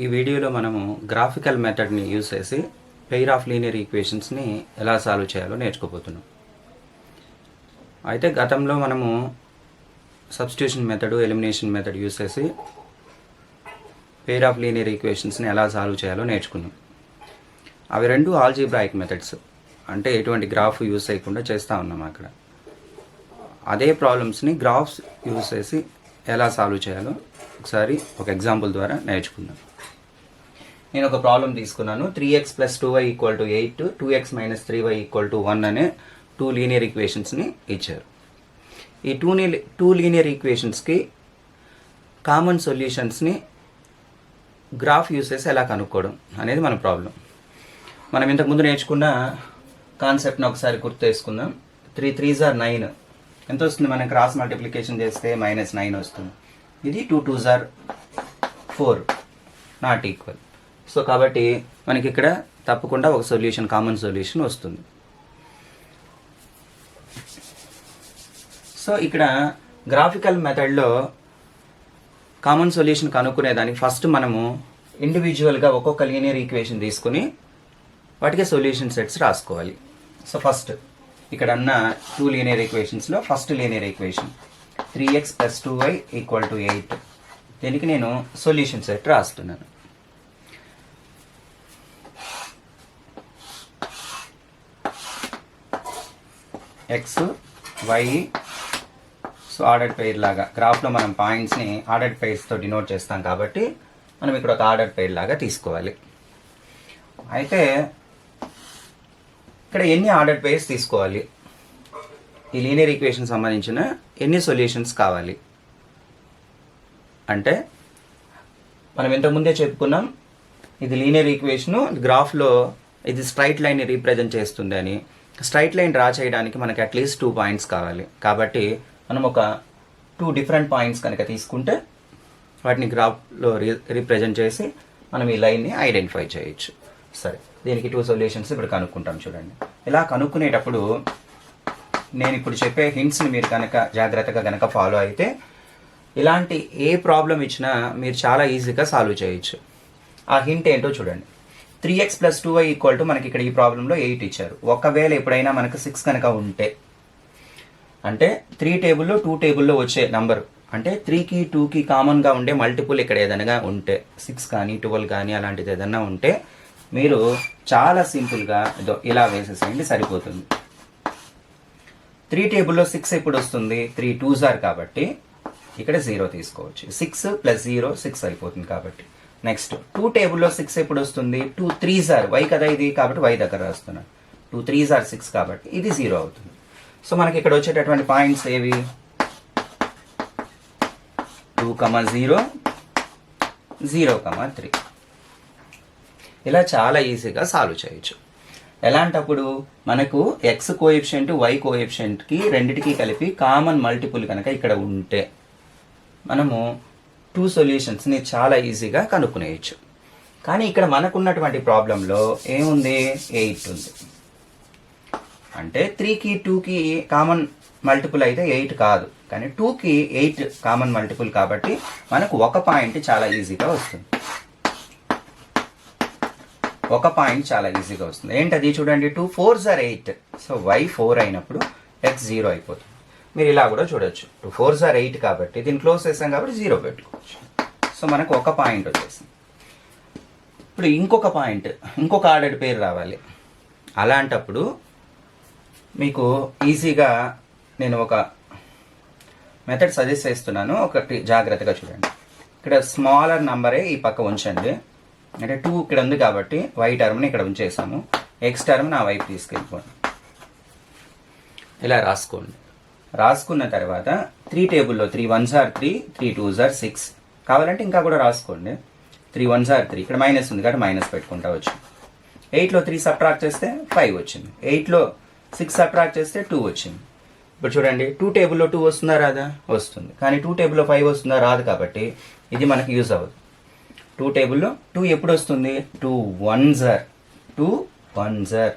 ఈ వీడియోలో మనము గ్రాఫికల్ మెథడ్ని యూజ్ చేసి పెయిర్ ఆఫ్ లీనియర్ ఈక్వేషన్స్ని ఎలా సాల్వ్ చేయాలో నేర్చుకోబోతున్నాం. అయితే గతంలో మనము substitution method, elimination method use చేసి పెయిర్ ఆఫ్ లీనియర్ ఈక్వేషన్స్ని ఎలా సాల్వ్ చేయాలో నేర్చుకున్నాం. అవి రెండు ఆల్జీబ్రాయిక్ మెథడ్స్, అంటే ఎటువంటి గ్రాఫ్ యూజ్ చేయకుండా చేస్తూ ఉన్నాం. అక్కడ అదే ప్రాబ్లమ్స్ని గ్రాఫ్స్ యూజ్ చేసి ఎలా సాల్వ్ చేయాలో ఒకసారి ఒక ఎగ్జాంపుల్ ద్వారా నేర్చుకుందాం. నేను ఒక ప్రాబ్లం తీసుకున్నాను. 3x + 2y = 8, 2x - 3y = 1 అనే టూ లీనియర్ ఈక్వేషన్స్ని ఇచ్చారు. ఈ టూ లీనియర్ ఈక్వేషన్స్కి కామన్ సొల్యూషన్స్ని గ్రాఫ్ యూజ్ చేసి ఎలా కనుక్కోవడం అనేది మన ప్రాబ్లం. మనం ఇంతకుముందు నేర్చుకున్న కాన్సెప్ట్ని ఒకసారి గుర్తు చేసుకుందాం. 3 3s are 9 ఎంత వస్తుంది? మనం క్రాస్ మల్టిప్లికేషన్ చేస్తే -9 వస్తుంది. ఇది 2 2s are 4 not equal. So కాబట్టి మనకి ఇక్కడ తప్పకుండా ఒక సొల్యూషన్, కామన్ సొల్యూషన్ వస్తుంది. సో ఇక్కడ గ్రాఫికల్ మెథడ్లో కామన్ సొల్యూషన్ కనుక్కునేదానికి ఫస్ట్ మనము ఇండివిజువల్గా ఒక్కొక్క లీనియర్ ఈక్వేషన్ తీసుకుని వాటికి సొల్యూషన్ సెట్స్ రాసుకోవాలి. సో ఫస్ట్ ఇక్కడ అన్న టూ లీనియర్ ఈక్వేషన్స్లో first linear equation 3x + 2y = 8. దీనికి నేను సొల్యూషన్ సెట్ రాస్తున్నాను. x, y, so ordered pair లాగా గ్రాఫ్లో మనం పాయింట్స్ని ఆర్డర్డ్ పెయిర్స్తో డినోట్ చేస్తాం కాబట్టి మనం ఇక్కడ ఒక ఆర్డర్డ్ పెయిర్ లాగా తీసుకోవాలి. అయితే ఇక్కడ ఎన్ని ఆర్డర్డ్ పెయిర్స్ తీసుకోవాలి, ఈ లీనియర్ ఈక్వేషన్ సంబంధించిన ఎన్ని సొల్యూషన్స్ కావాలి అంటే, మనం ఇంతకుముందే చెప్పుకున్నాం ఇది లీనియర్ ఈక్వేషను, గ్రాఫ్లో ఇది స్ట్రైట్ లైన్ని రీప్రజెంట్ చేస్తుంది అని. స్ట్రైట్ లైన్ డ్రా చేయడానికి మనకి అట్లీస్ట్ 2 పాయింట్స్ కావాలి. కాబట్టి మనం ఒక 2 డిఫరెంట్ పాయింట్స్ కనుక తీసుకుంటే వాటిని గ్రాఫ్లో రీప్రజెంట్ చేసి మనం ఈ లైన్ని ఐడెంటిఫై చేయొచ్చు. సరే, దీనికి 2 సొల్యూషన్స్ ఇప్పుడు కనుక్కుంటాం. చూడండి, ఇలా కనుక్కునేటప్పుడు నేను ఇప్పుడు చెప్పే హింట్స్ని మీరు కనుక జాగ్రత్తగా కనుక ఫాలో అయితే ఇలాంటి ఏ ప్రాబ్లం ఇచ్చినా మీరు చాలా ఈజీగా సాల్వ్ చేయొచ్చు. ఆ హింట్ ఏంటో చూడండి. 3x + 2y = మనకి ఇక్కడ ఈ ప్రాబ్లంలో 8 ఇచ్చారు. ఒకవేళ ఎప్పుడైనా మనకు 6 కనుక ఉంటే, అంటే 3 టేబుల్లో 2 టేబుల్లో వచ్చే నంబరు, అంటే 3కి 2కి కామన్గా ఉండే మల్టిపుల్ ఇక్కడ ఏదైనా ఉంటే 6 కానీ 12 కానీ అలాంటిది ఏదైనా ఉంటే మీరు చాలా సింపుల్గా ఇలా వేసేసేయండి, సరిపోతుంది. 3 టేబుల్లో 6 ఎప్పుడు వస్తుంది? 3 2s are కాబట్టి ఇక్కడ 0 తీసుకోవచ్చు. 6 + 0 6 అయిపోతుంది కాబట్టి. నెక్స్ట్ 2 టేబుల్లో 6 ఎప్పుడు వస్తుంది? 2 3s are y కదా ఇది, కాబట్టి y దగ్గర రాస్తున్నాను. 2 3s are 6 కాబట్టి ఇది 0 అవుతుంది. సో మనకి ఇక్కడ వచ్చేటటువంటి పాయింట్స్ ఏవి? 2, 0, 0, 3. ఇలా చాలా ఈజీగా సాల్వ్ చేయొచ్చు. ఎలాంటప్పుడు మనకు x కోఎఫిషియంట్, y కోఎఫిషియంట్కి రెండిటికి కలిపి కామన్ మల్టిపుల్ కనుక ఇక్కడ ఉంటే మనము 2 సొల్యూషన్స్ని చాలా ఈజీగా కనుక్కునేయచ్చు. కానీ ఇక్కడ మనకున్నటువంటి ప్రాబ్లంలో ఏముంది? 8 ఉంది. అంటే 3కి 2కి కామన్ మల్టిపుల్ అయితే 8 కాదు, కానీ 2కి 8 కామన్ మల్టిపుల్ కాబట్టి మనకు ఒక పాయింట్ చాలా ఈజీగా వస్తుంది. ఒక పాయింట్ చాలా ఈజీగా వస్తుంది. ఏంటది? చూడండి, 2 4s are 8. సో y 4 అయినప్పుడు x 0 అయిపోతుంది. మీరు ఇలా కూడా చూడొచ్చు. 2 4s are 8 కాబట్టి దీన్ని క్లోజ్ చేసాం కాబట్టి 0 పెట్టుకోవచ్చు. సో మనకు ఒక పాయింట్ వచ్చేసింది. ఇప్పుడు ఇంకొక పాయింట్, ఇంకొక ఆర్డర్డ్ పేరు రావాలి. అలాంటప్పుడు మీకు ఈజీగా నేను ఒక మెథడ్ సజెస్ట్ చేస్తున్నాను, ఒకటి జాగ్రత్తగా చూడండి. ఇక్కడ స్మాలర్ నంబరే ఈ పక్క ఉంచండి. అంటే 2 ఇక్కడ ఉంది కాబట్టి y టర్మ్ని ఇక్కడ ఉంచేసాము, x టర్మ్ నా వైపు తీసుకెళ్ళిపోండి. ఇలా రాసుకోండి. రాసుకున్న తర్వాత 3 టేబుల్లో 3 1s are 3, 3 2s are 6. కావాలంటే ఇంకా కూడా రాసుకోండి. 3 1s are 3, ఇక్కడ మైనస్ ఉంది కాబట్టి మైనస్ పెట్టుకుంటా వచ్చు. 8లో 3 సబ్ట్రాక్ట్ చేస్తే 5 వచ్చింది. 8లో 6 సబ్ట్రాక్ట్ చేస్తే 2 వచ్చింది. ఇప్పుడు చూడండి, 2 టేబుల్లో 2 వస్తుందా రాదా? వస్తుంది. కానీ 2 టేబుల్లో 5 వస్తుందా? రాదు. కాబట్టి ఇది మనకి యూజ్ అవ్వదు. 2 టేబుల్లో 2 ఎప్పుడు వస్తుంది? 2 1s are 2 1s are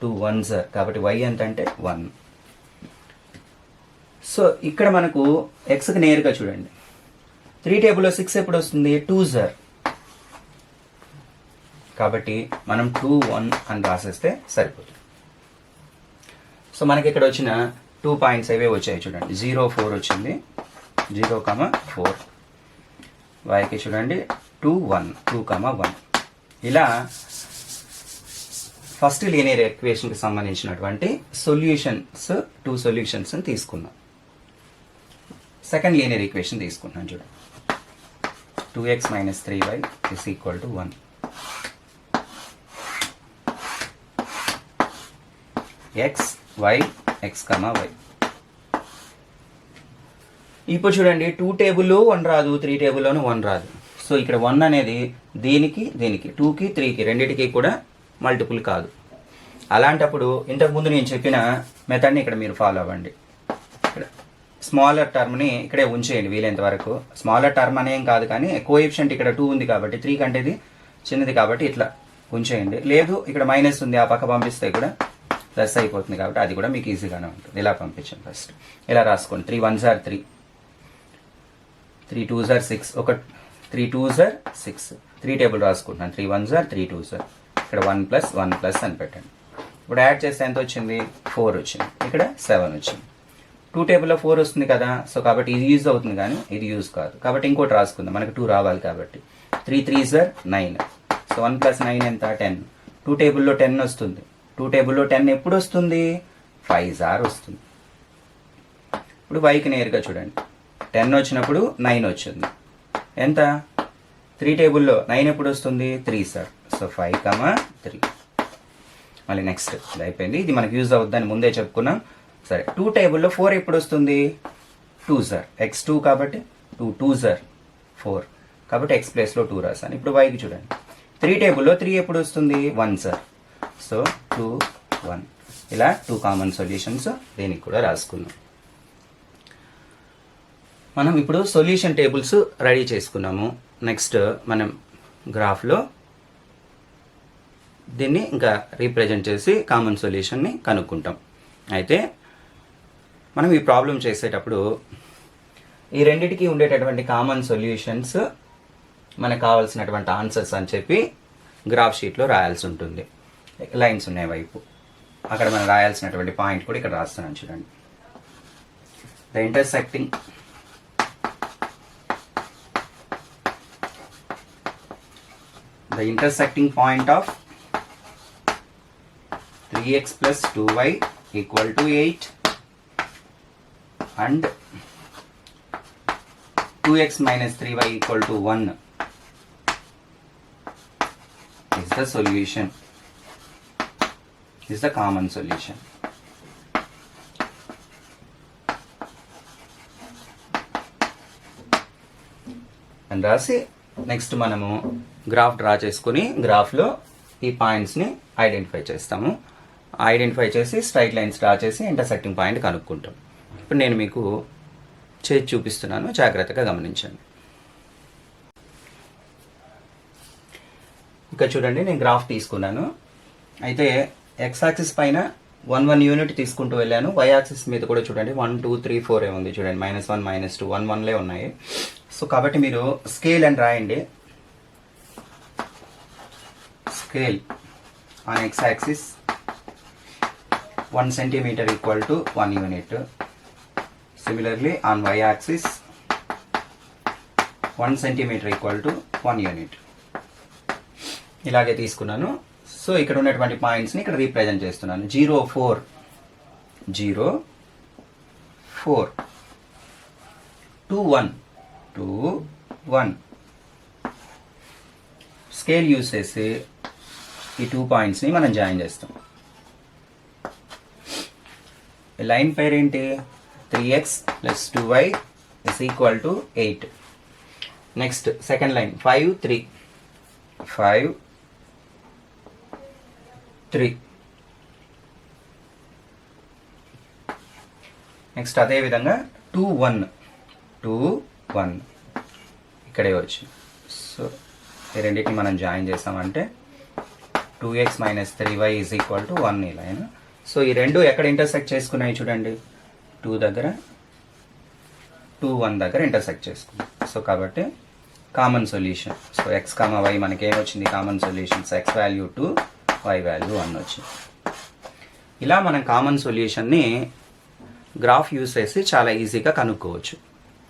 2 1s are కాబట్టి y ఎంత అంటే 1. సో ఇక్కడ మనకు xకి నేరుగా చూడండి, 3 టేబుల్లో 6 ఎప్పుడు వస్తుంది? 2s are కాబట్టి మనం 2 1 అని రాసేస్తే సరిపోతుంది. సో మనకి ఇక్కడ వచ్చిన 2 పాయింట్స్ అవే వచ్చాయి చూడండి. 0 4 వచ్చింది, 0, 4. వైకి చూడండి 2 1, 2, 1. ఇలా ఫస్ట్ లీనియర్ ఈక్వేషన్కి సంబంధించినటువంటి సొల్యూషన్స్ 2 సొల్యూషన్స్ తీసుకున్నాం. సెకండ్ లీనియర్ ఈక్వేషన్ తీసుకున్నాం చూడండి. 2x minus 3y is equal to 1. x, y, x, y. ఇప్పుడు చూడండి 2 టేబుల్లో 1 రాదు, 3 టేబుల్లోనూ 1 రాదు. సో ఇక్కడ 1 అనేది దీనికి 2కి 3కి రెండింటికి కూడా మల్టిపుల్ కాదు. అలాంటప్పుడు ఇంతకుముందు నేను చెప్పిన మెథడ్ని ఇక్కడ మీరు ఫాలో అవ్వండి. ఇక్కడ స్మాలర్ టర్మ్ని ఇక్కడే ఉంచేయండి వీలైనంత వరకు. స్మాలర్ టర్మ్ అనేం కాదు, కానీ కోఎఫిషియంట్ ఇక్కడ 2 ఉంది కాబట్టి 3 కంటే ఇది చిన్నది కాబట్టి ఇట్లా ఉంచేయండి. లేదు ఇక్కడ మైనస్ ఉంది, ఆ పక్క పంపిస్తే కూడా ప్లస్ అయిపోతుంది కాబట్టి అది కూడా మీకు ఈజీగానే ఉంటుంది. ఇలా పంపించండి. ఫస్ట్ ఇలా రాసుకోండి. 3 1s are 3, 3 2s are 6, 3 2s are 6. 3 table రాసుకుంటున్నాను. 3 1s are 3 2s are. ఇక్కడ 1 + 1 + అని పెట్టండి. ఇప్పుడు యాడ్ చేస్తే ఎంత వచ్చింది? 4 వచ్చింది. ఇక్కడ 7 వచ్చింది. 2 టేబుల్లో 4 వస్తుంది కదా, సో కాబట్టి ఇది యూజ్ అవుతుంది కానీ ఇది యూజ్ కాదు. కాబట్టి ఇంకోటి రాసుకుందాం, మనకు 2 రావాలి కాబట్టి. 3 3s are 9. సో 1 + 9 ఎంత? 10. 2 టేబుల్లో 10 వస్తుంది. 2 టేబుల్లో 10 ఎప్పుడు వస్తుంది? 5s are వస్తుంది. ఇప్పుడు వైకి నేరుగా చూడండి. 10 వచ్చినప్పుడు 9 వచ్చింది. ఎంత? 3 టేబుల్లో 9 ఎప్పుడు వస్తుంది? 3s are. సో 5, 3. మళ్ళీ నెక్స్ట్ ఇది అయిపోయింది. ఇది మనకు యూజ్ అవుద్దని ముందే చెప్పుకున్నాం. సరే 2 టేబుల్లో 4 ఎప్పుడు వస్తుంది? 2s are. x2 కాబట్టి 2 2s are 4 కాబట్టి x ప్లేస్లో 2 రాసాను. ఇప్పుడు వైకి చూడండి. 3 టేబుల్లో 3 ఎప్పుడు వస్తుంది? 1s are. సో 2 1. ఇలా 2 కామన్ సొల్యూషన్స్ దీనికి కూడా రాసుకున్నాం. మనం ఇప్పుడు సొల్యూషన్ టేబుల్స్ రెడీ చేసుకున్నాము. నెక్స్ట్ మనం గ్రాఫ్లో దీన్ని ఇంకా రీప్రజెంట్ చేసి కామన్ సొల్యూషన్ని కనుక్కుంటాం. అయితే మనం ఈ ప్రాబ్లం చేసేటప్పుడు ఈ రెండిటికి ఉండేటటువంటి కామన్ సొల్యూషన్స్ మనకు కావాల్సినటువంటి ఆన్సర్స్ అని చెప్పి గ్రాఫ్ షీట్లో రాయాల్సి ఉంటుంది. లైన్స్ ఉన్నాయి వైపు, అక్కడ మనం రాయాల్సినటువంటి పాయింట్ కూడా ఇక్కడ రాస్తున్నాను చూడండి. The intersecting point of 3x plus 2y equal to 8 and 2x minus 3y equal to 1 is the solution, is the common solution. and రాసి నెక్స్ట్ మనము గ్రాఫ్ డ్రా చేసుకుని గ్రాఫ్లో ఈ పాయింట్స్ని ఐడెంటిఫై చేస్తాము. ఐడెంటిఫై చేసి స్ట్రైట్ లైన్స్ డ్రా చేసి intersecting point కనుక్కుంటాం. ఇప్పుడు నేను మీకు చేసి చూపిస్తున్నాను, జాగ్రత్తగా గమనించండి. ఇక్కడ చూడండి, నేను గ్రాఫ్ తీసుకున్నాను. అయితే ఎక్స్ యాక్సిస్ పైన 1 1 యూనిట్ తీసుకుంటూ వెళ్ళాను. వై యాక్సిస్ మీద కూడా చూడండి 1 2 3 4 ఉంది చూడండి. -1 -2 1 1లే ఉన్నాయి. సో కాబట్టి మీరు స్కేల్ అని రాయండి. Scale on X axis 1 centimeter equal to 1 unit. Similarly on y axis 1 centimeter equal to 1 unit. ఇలాగే తీసుకున్నాను. సో ఇక్కడ ఉన్నటువంటి పాయింట్స్ని ఇక్కడ రీప్రజెంట్ చేస్తున్నాను. 0 4 0 4 2 1 2 1. స్కేల్ యూజ్ చేసి ఈ 2 పాయింట్స్ని మనం జాయిన్ చేస్తాం. లైన్ పేరు ఏంటి? 3x plus 2y is equal to 8. Next second line 5 3 5 3. Next అదే విధంగా 2 1 2 1 ఇక్కడే వచ్చి. సో ఈ రెండింటిని మనం జాయిన్ చేసామంటే 2x minus 3y is equal to 1 ఈ లైన్. సో ఈ రెండు ఎక్కడ ఇంటర్సెక్ట్ చేసుకున్నాయి చూడండి, 2 దగ్గర 2 1 దగ్గర ఇంటర్సెక్ట్ చేసుకున్నాయి. సో కాబట్టి common solution. So x comma y మనకి ఏమొచ్చింది common solutions, x value 2 y value 1 వచ్చింది. ఇలా మనం కామన్ సొల్యూషన్ని గ్రాఫ్ యూస్ చేసి చాలా ఈజీగా కనుక్కోవచ్చు.